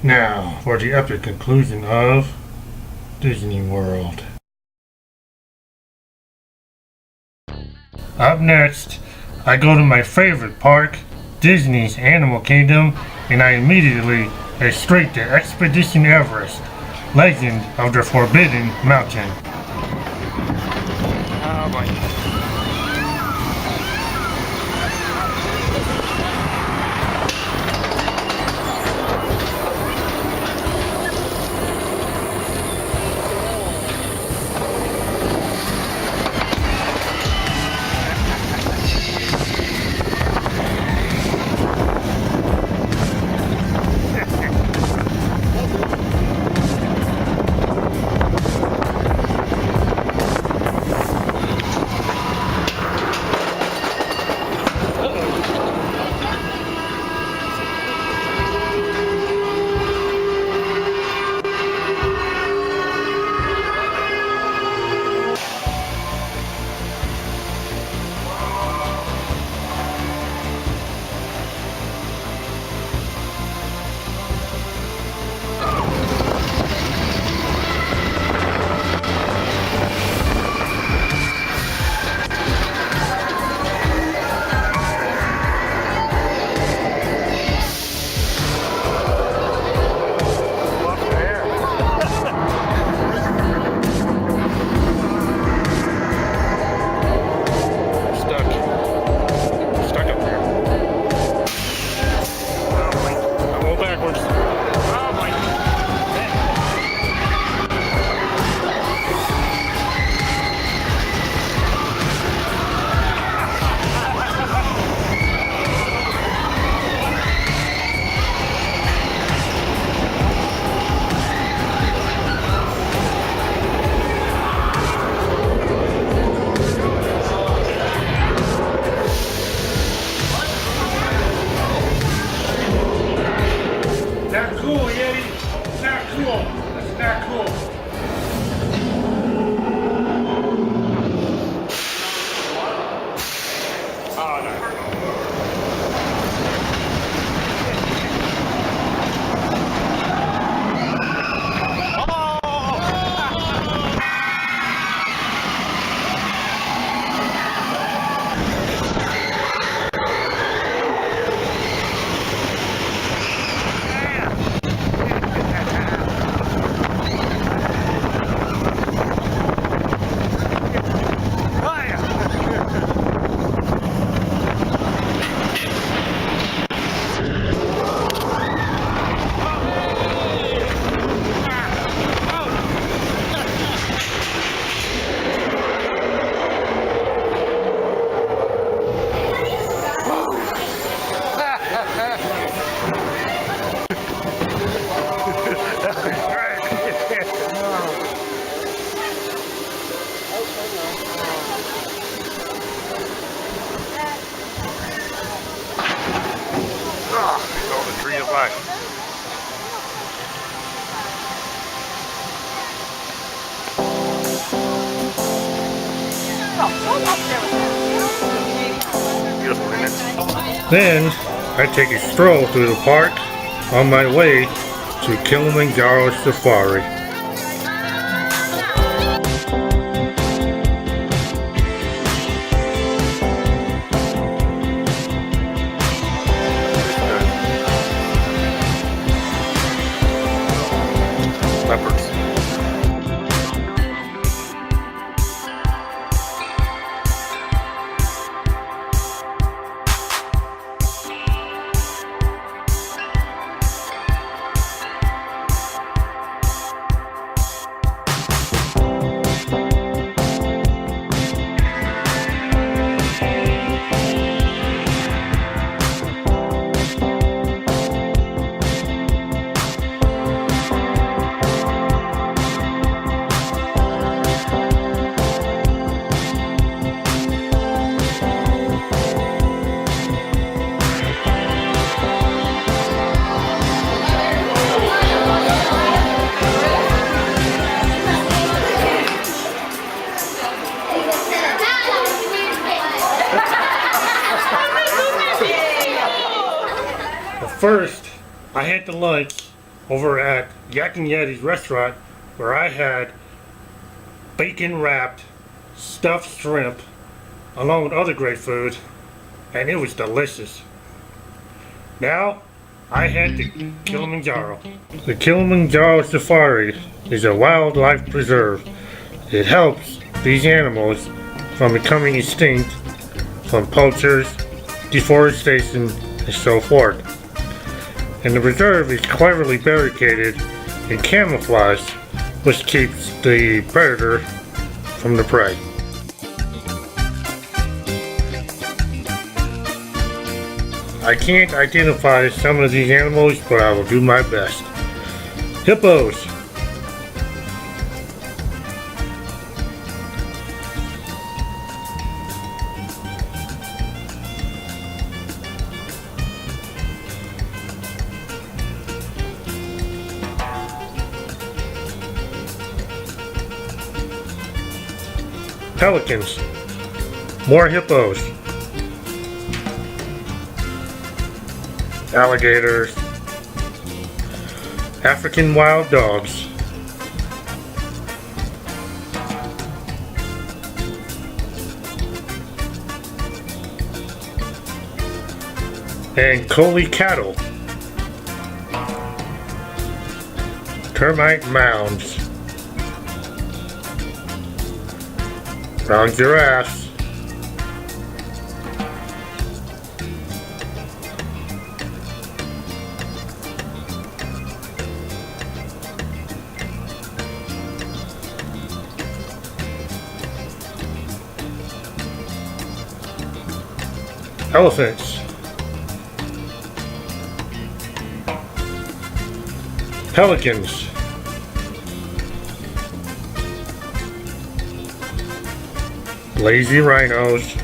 Now, for the epic conclusion of Disney World. Up next, I go to my favorite park, Disney's Animal Kingdom, and I immediately head straight to Expedition Everest, Legend of the Forbidden Mountain. Oh boy. Then, I take a stroll through the park on my way to Kilimanjaro Safari. Leopards. First, I had to lunch over at Yak and Yeti's restaurant, where I had bacon wrapped stuffed shrimp along with other great food, and it was delicious. Now I head to Kilimanjaro. The Kilimanjaro Safari is a wildlife preserve. It helps these animals from becoming extinct from poachers, deforestation, and so forth. And the reserve is cleverly barricaded and camouflaged, which keeps the predator from the prey. I can't identify some of these animals, but I will do my best. Hippos. Pelicans. More hippos. Alligators. African wild dogs. And Collie cattle. Termite mounds. Brown giraffes. Elephants. Pelicans. Lazy rhinos.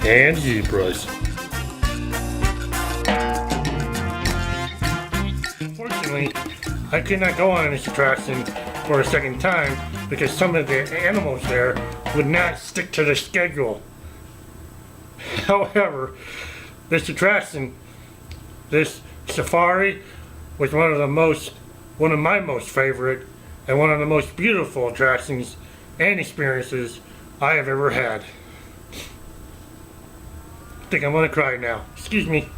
And zebras. Unfortunately, I could not go on this attraction for a second time because some of the animals there would not stick to the schedule. However, this attraction, this safari, was one of my most favorite and one of the most beautiful attractions and experiences I have ever had. I think I'm gonna cry now. Excuse me.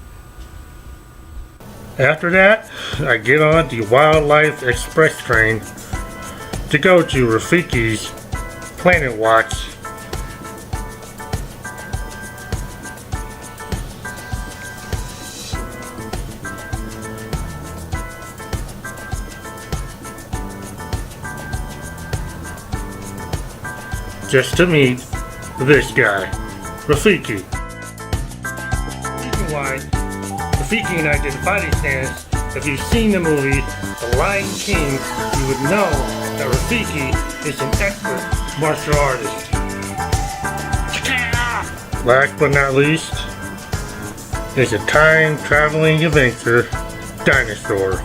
After that, I get on the Wildlife Express train to go to Rafiki's Planet Watch. Just to meet this guy, Rafiki. Reason why Rafiki and I did the fighting stance, if you've seen the movie The Lion King, you would know that Rafiki is an expert martial artist. Last but not least, is a time-traveling adventure dinosaur.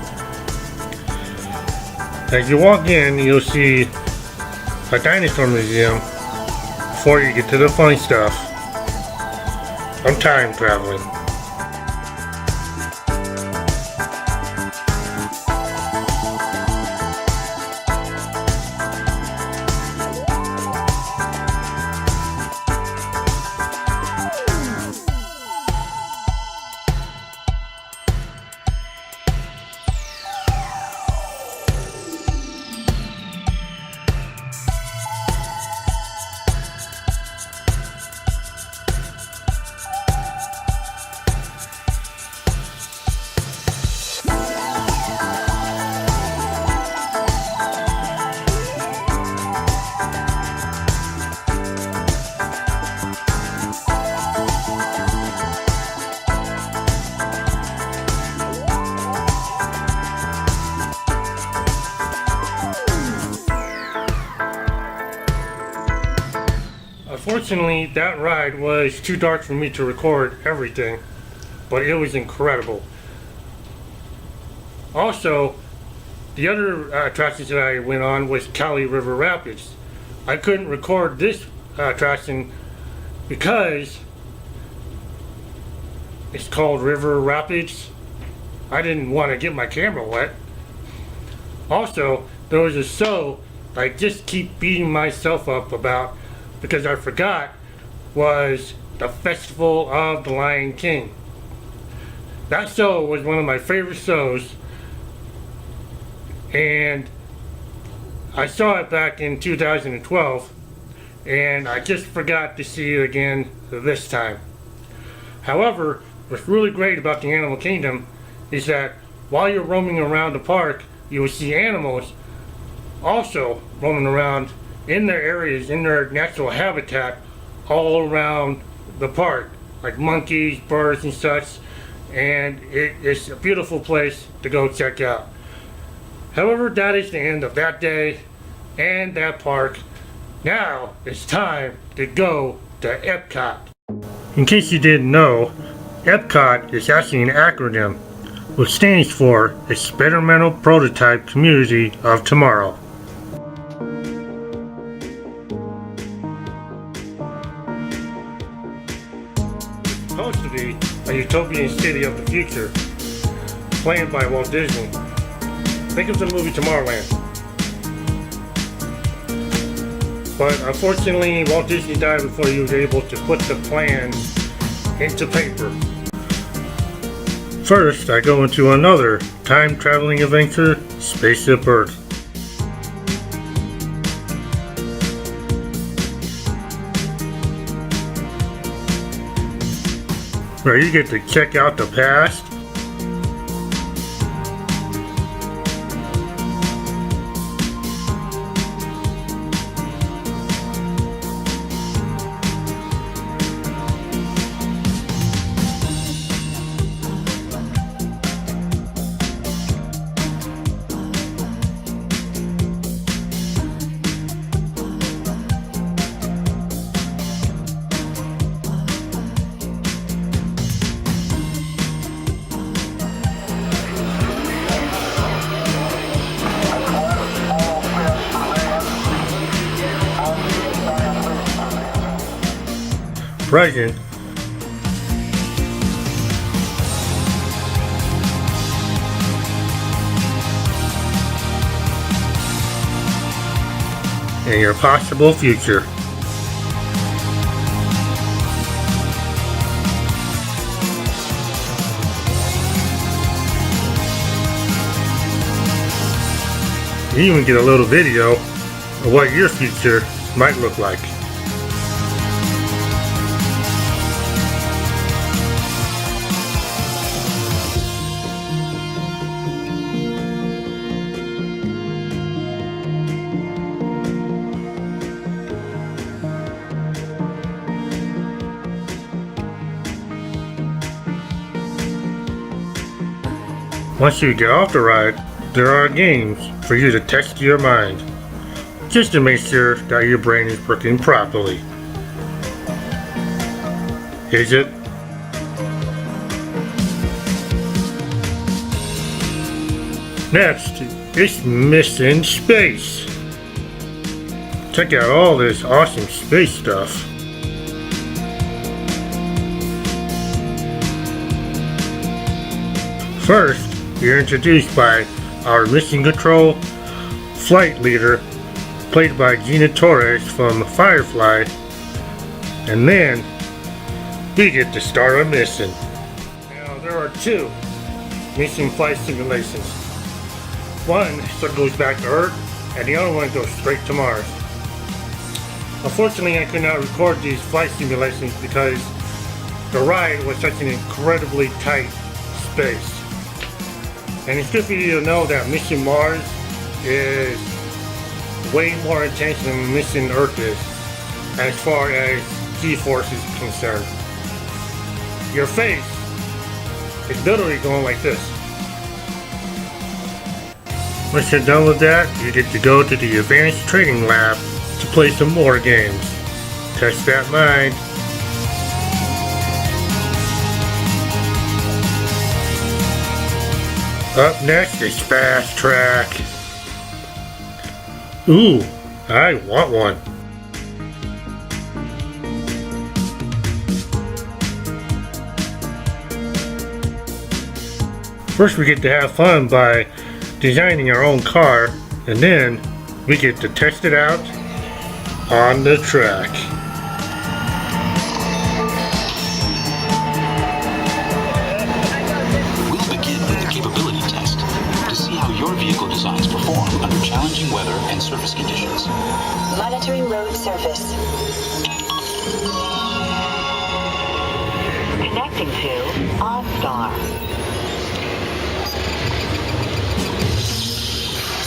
As you walk in, you'll see a dinosaur museum before you get to the fun stuff. I'm time traveling. Unfortunately, that ride was too dark for me to record everything, but it was incredible. Also, the other attractions that I went on was Cali River Rapids. I couldn't record this attraction because It's called River Rapids. I didn't want to get my camera wet. Also, there was a show I just keep beating myself up about because I forgot was the Festival of the Lion King. That show was one of my favorite shows, and I saw it back in 2012, and I just forgot to see it again this time. However, what's really great about the Animal Kingdom is that while you're roaming around the park, you will see animals also roaming around in their areas, in their natural habitat, all around the park, like monkeys, birds, and such. And it's a beautiful place to go check out. However, that is the end of that day and that park. Now it's time to go to Epcot. In case you didn't know, Epcot is actually an acronym, which stands for Experimental Prototype Community of Tomorrow. Supposed to be a utopian city of the future, planned by Walt Disney. Think of the movie Tomorrowland. But unfortunately, Walt Disney died before he was able to put the plans into paper. First, I go into another time-traveling adventure, Spaceship Earth. Where you get to check out the past, present, and your possible future. You even get a little video of what your future might look like. Once you get off the ride, there are games for you to test your mind, just to make sure that your brain is working properly. Is it? Next, it's Mission Space. Check out all this awesome space stuff. First, you're introduced by our mission control flight leader, played by Gina Torres from Firefly, and then we get to start a mission. Now there are two mission flight simulations. One circles back to Earth, and the other one goes straight to Mars. Unfortunately, I could not record these flight simulations because the ride was such an incredibly tight space. And it's good for you to know that Mission Mars is way more intense than Mission Earth is, as far as G-force is concerned. Your face is literally going like this. Once you're done with that, you get to go to the Advanced Training Lab to play some more games. Test that mind. Up next is Fast Track. Ooh, I want one. First we get to have fun by designing our own car, and then we get to test it out on the track. We'll begin with the capability test to see how your vehicle designs perform under challenging weather and surface conditions. Monitoring road surface. Connecting to OnStar.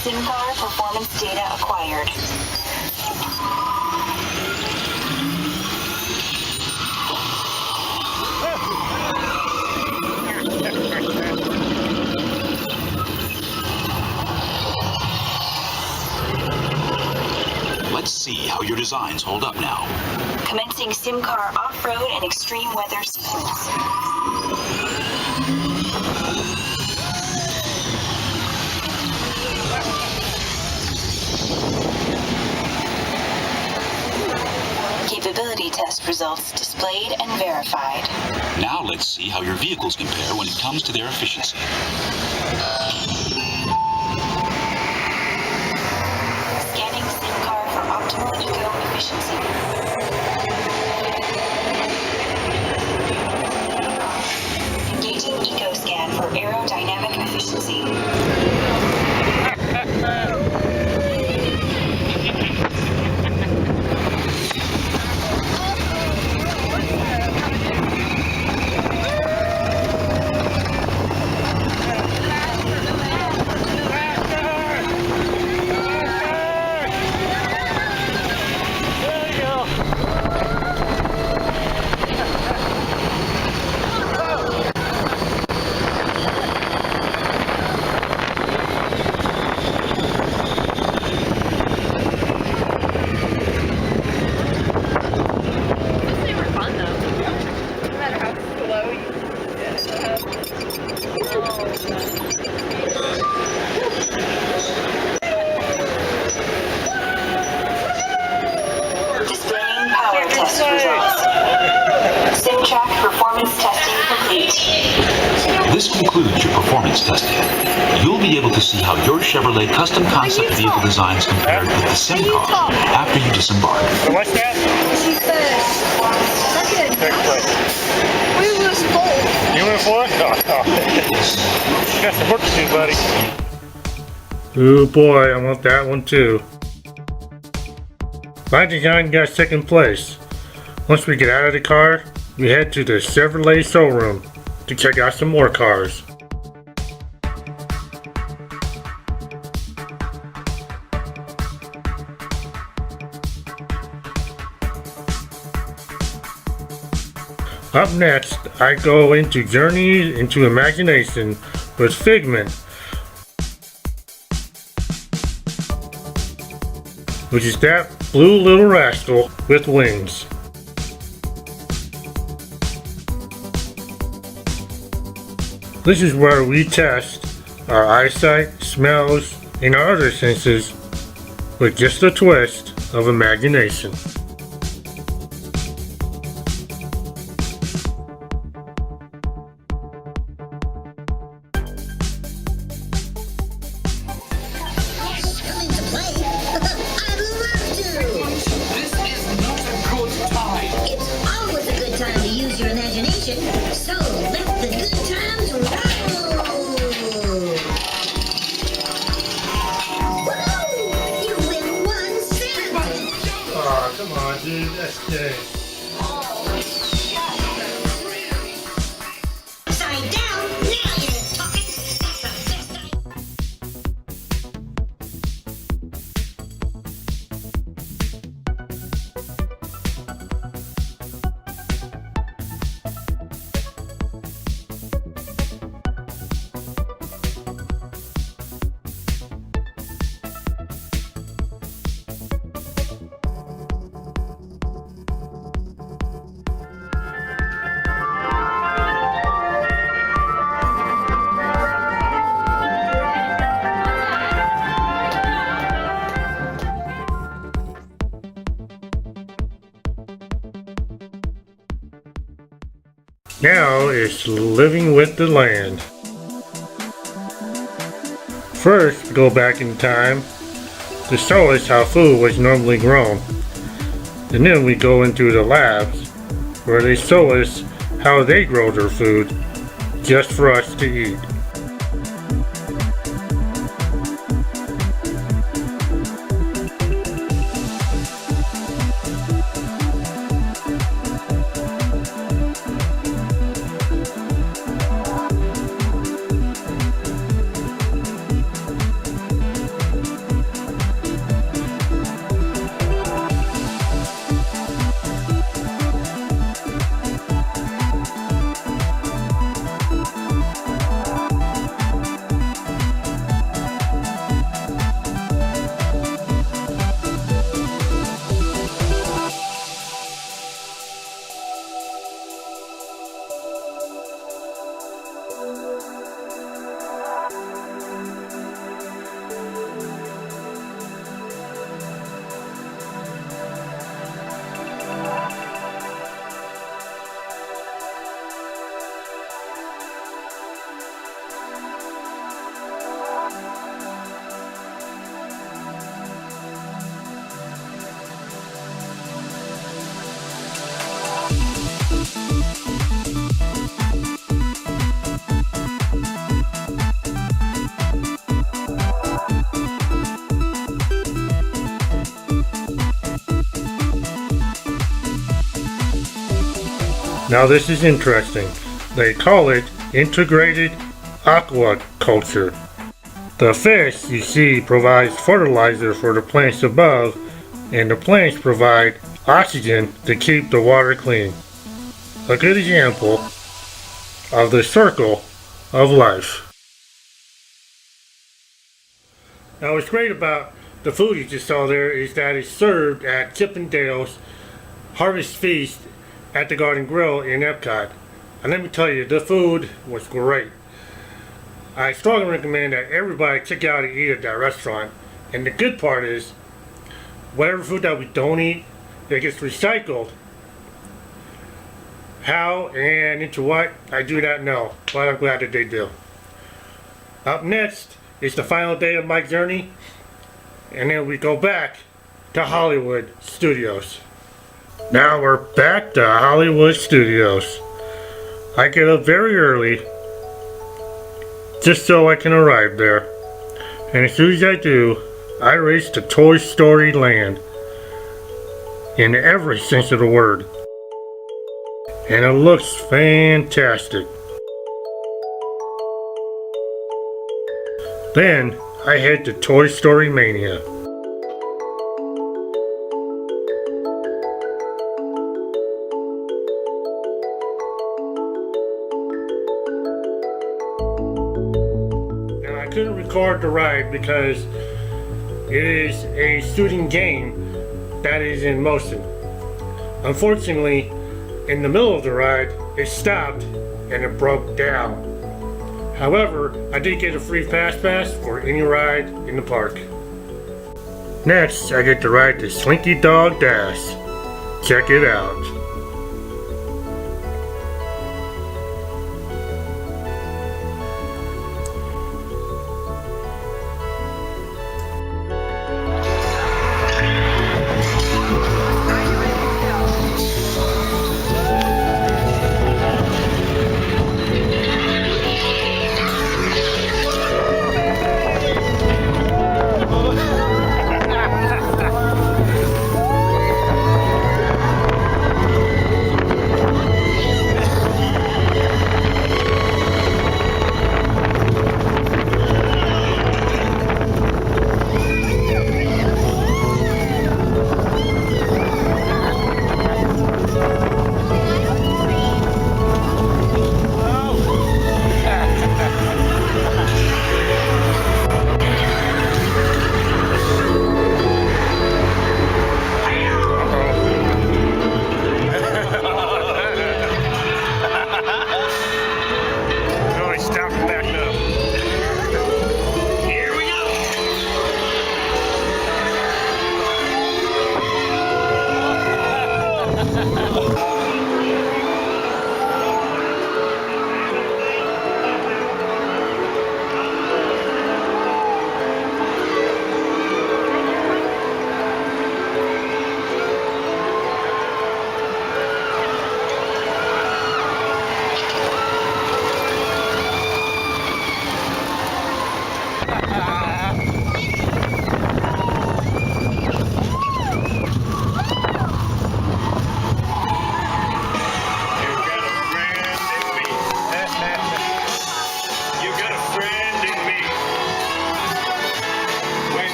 SimCar performance data acquired. Let's see how your designs hold up now. Commencing SimCar off-road and extreme weather sequence. Capability test results displayed and verified. Now let's see how your vehicles compare when it comes to their efficiency. Scanning SimCar for optimal eco efficiency. Engaging EcoScan for aerodynamic efficiency. This concludes your performance testing. You'll be able to see how your Chevrolet custom concept vehicle designs compared with the SimCar after you disembark. What's that? She said, second. We was full. You went for it? No. You got some work to do, buddy. Oh boy, I want that one too. My design got second place. Once we get out of the car, we head to the Chevrolet showroom to check out some more cars. Up next, I go into Journey into Imagination with Figment, which is that blue little rascal with wings. This is where we test our eyesight, smells, and our other senses with just a twist of imagination. So let the good times roll. Woo! You win 170. Oh, come on, dude. That's gay. Upside down. Now you're talking. That's the best I... Now it's living with the land. First, we go back in time to show us how food was normally grown. And then we go into the labs where they show us how they grow their food just for us to eat. Now this is interesting. They call it integrated aquaculture. The fish you see provides fertilizer for the plants above, and the plants provide oxygen to keep the water clean. A good example of the circle of life. Now what's great about the food you just saw there is that it's served at Chippendale's Harvest Feast at the Garden Grill in Epcot. And let me tell you, the food was great. I strongly recommend that everybody check out and eat at that restaurant. And the good part is, whatever food that we don't eat, it gets recycled. How and into what, I do not know, but I'm glad that they do. Up next is the final day of my journey, and then we go back to Hollywood Studios. Now we're back to Hollywood Studios. I get up very early just so I can arrive there. And as soon as I do, I race to Toy Story Land in every sense of the word. And it looks fantastic. Then I head to Toy Story Mania. I couldn't record the ride because it is a shooting game that is in motion. Unfortunately, in the middle of the ride, it stopped and it broke down. However, I did get a free fast pass for any ride in the park. Next, I get to ride the Slinky Dog Dash. Check it out.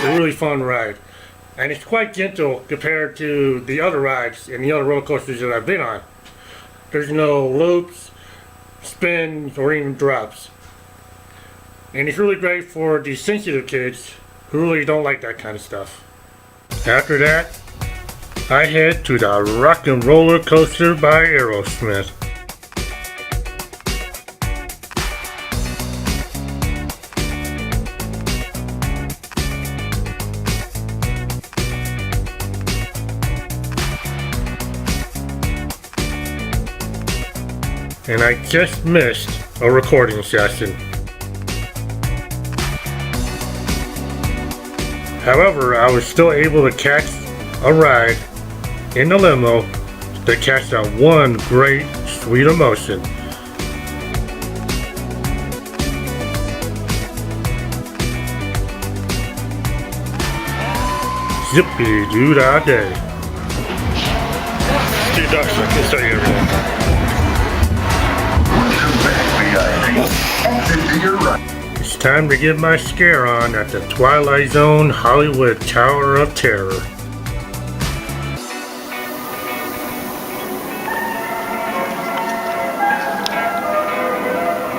It's a really fun ride. And it's quite gentle compared to the other rides and the other roller coasters that I've been on. There's no loops, spins, or even drops. And it's really great for the sensitive kids who really don't like that kind of stuff. After that, I head to the Rock and Roller Coaster by Aerosmith. And I just missed a recording session. However, I was still able to catch a ride in the limo to catch that one great sweet emotion. Zippy-doo-dah-day. Two ducks, I can show you everything. It's time to get my scare on at the Twilight Zone Hollywood Tower of Terror.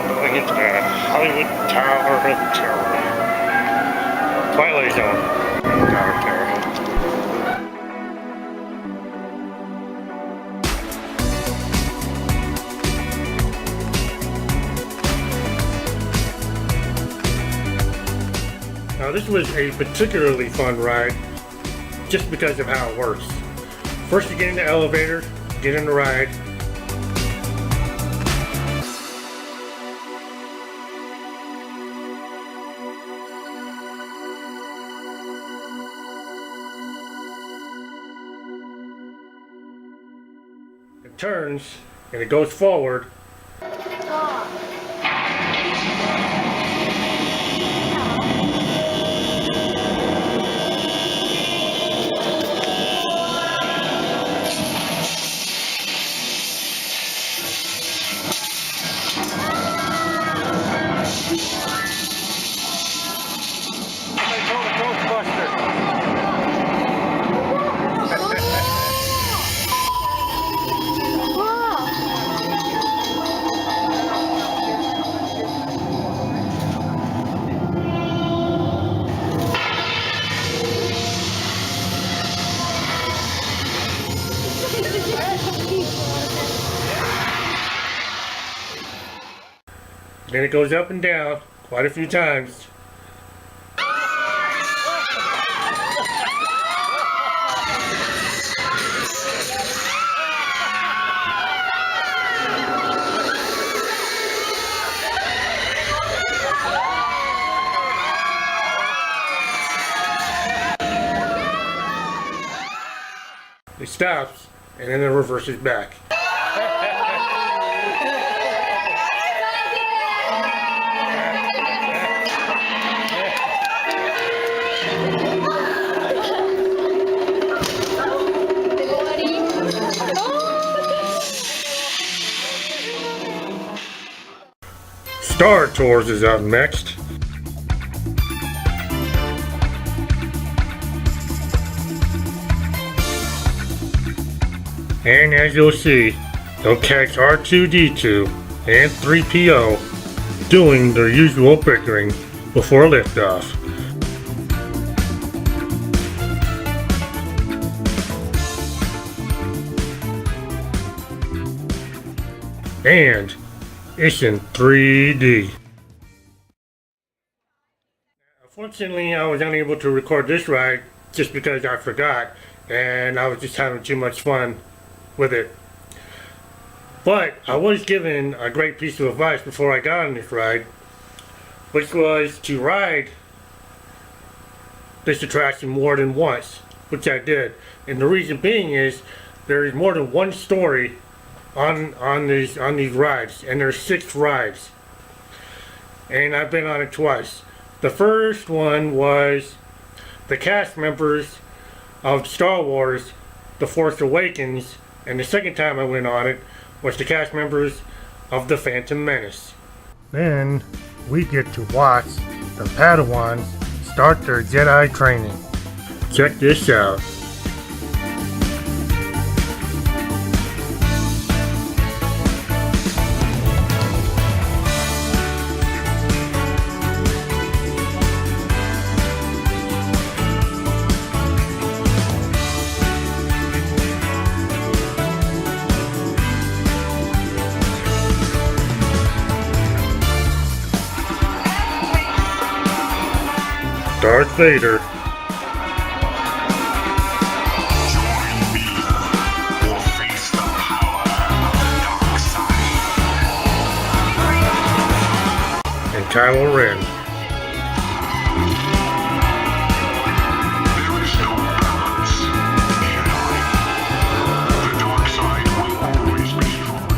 Going into the Hollywood Tower of Terror. Twilight Zone Tower of Terror. Now this was a particularly fun ride just because of how it works. First you get in the elevator, get in the ride. It turns and it goes forward. Then it goes up and down quite a few times. It stops and then it reverses back. Star Tours is up next. And as you'll see, they'll catch R2-D2 and 3PO doing their usual bickering before liftoff. And it's in 3D. Unfortunately, I was unable to record this ride just because I forgot and I was just having too much fun with it. But I was given a great piece of advice before I got on this ride, which was to ride this attraction more than once, which I did. And the reason being is there is more than one story on these rides, and there's 6 rides, and I've been on it twice. The first one was the cast members of Star Wars The Force Awakens, and the second time I went on it was the cast members of The Phantom Menace. Then we get to watch the Padawans start their Jedi training. Check this out. Darth Vader. Join me or face the power of the dark side. And Kylo Ren. There is no balance, Jedi. The dark side will always be strong.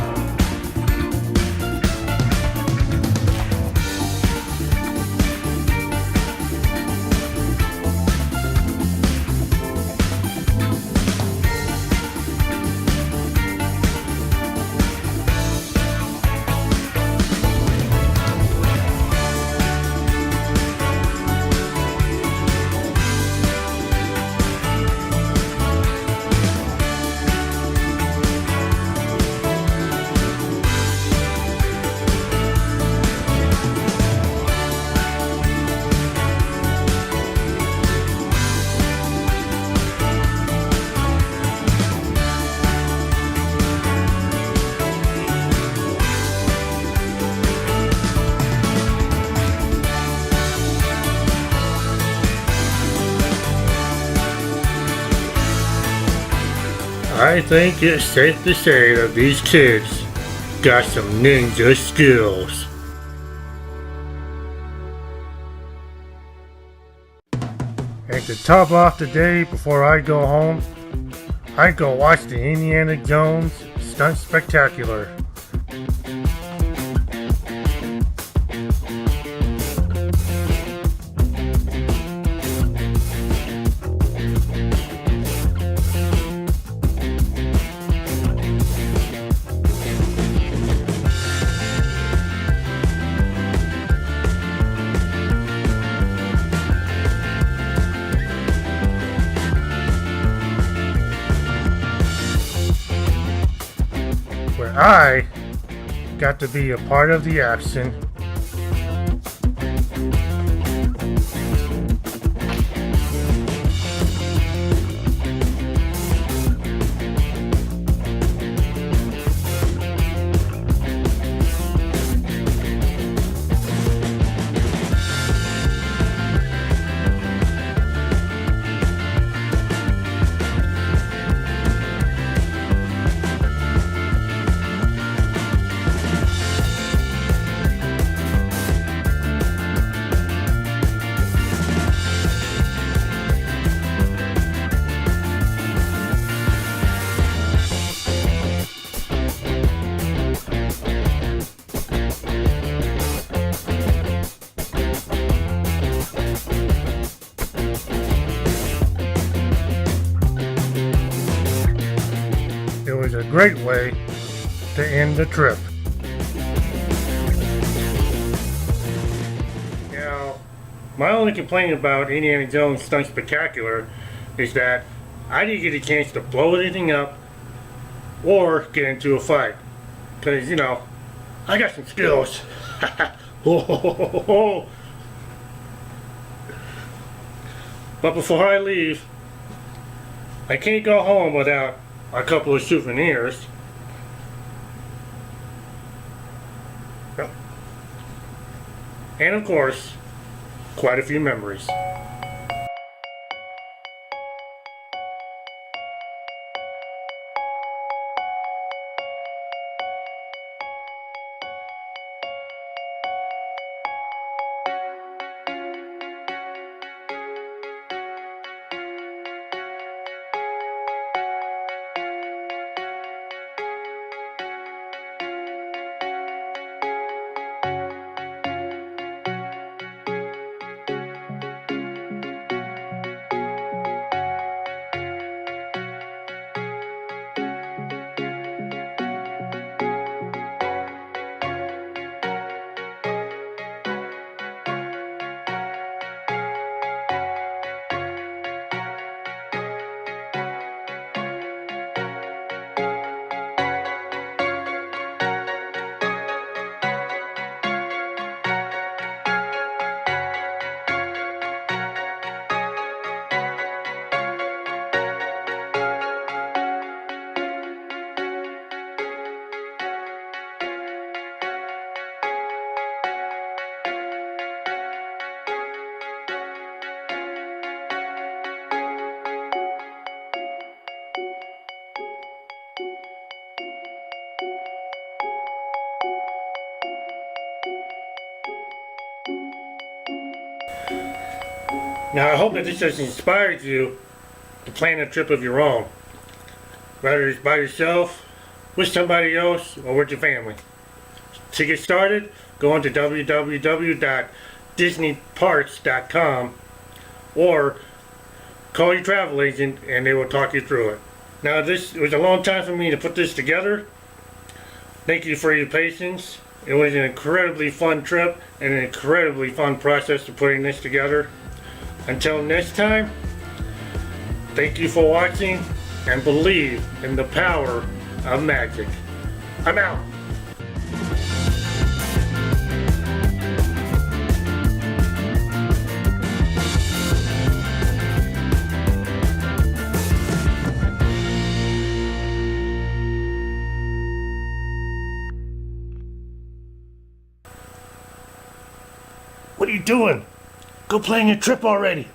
I think it's safe to say that these kids got some ninja skills. And to top off the day before I go home, I go watch the Indiana Jones Stunt Spectacular. Where I got to be a part of the action. It was a great way to end the trip. Now, my only complaint about Indiana Jones Stunt Spectacular is that I didn't get a chance to blow anything up or get into a fight. Because, you know, I got some skills. But before I leave, I can't go home without a couple of souvenirs. Yep. And of course, quite a few memories. Now I hope that this has inspired you to plan a trip of your own, whether it's by yourself, with somebody else, or with your family. To get started, go on to www.disneyparks.com or call your travel agent and they will talk you through it. Now this was a long time for me to put this together. Thank you for your patience. It was an incredibly fun trip and an incredibly fun process of putting this together. Until next time, thank you for watching and believe in the power of magic. I'm out. What are you doing? Go plan your trip already.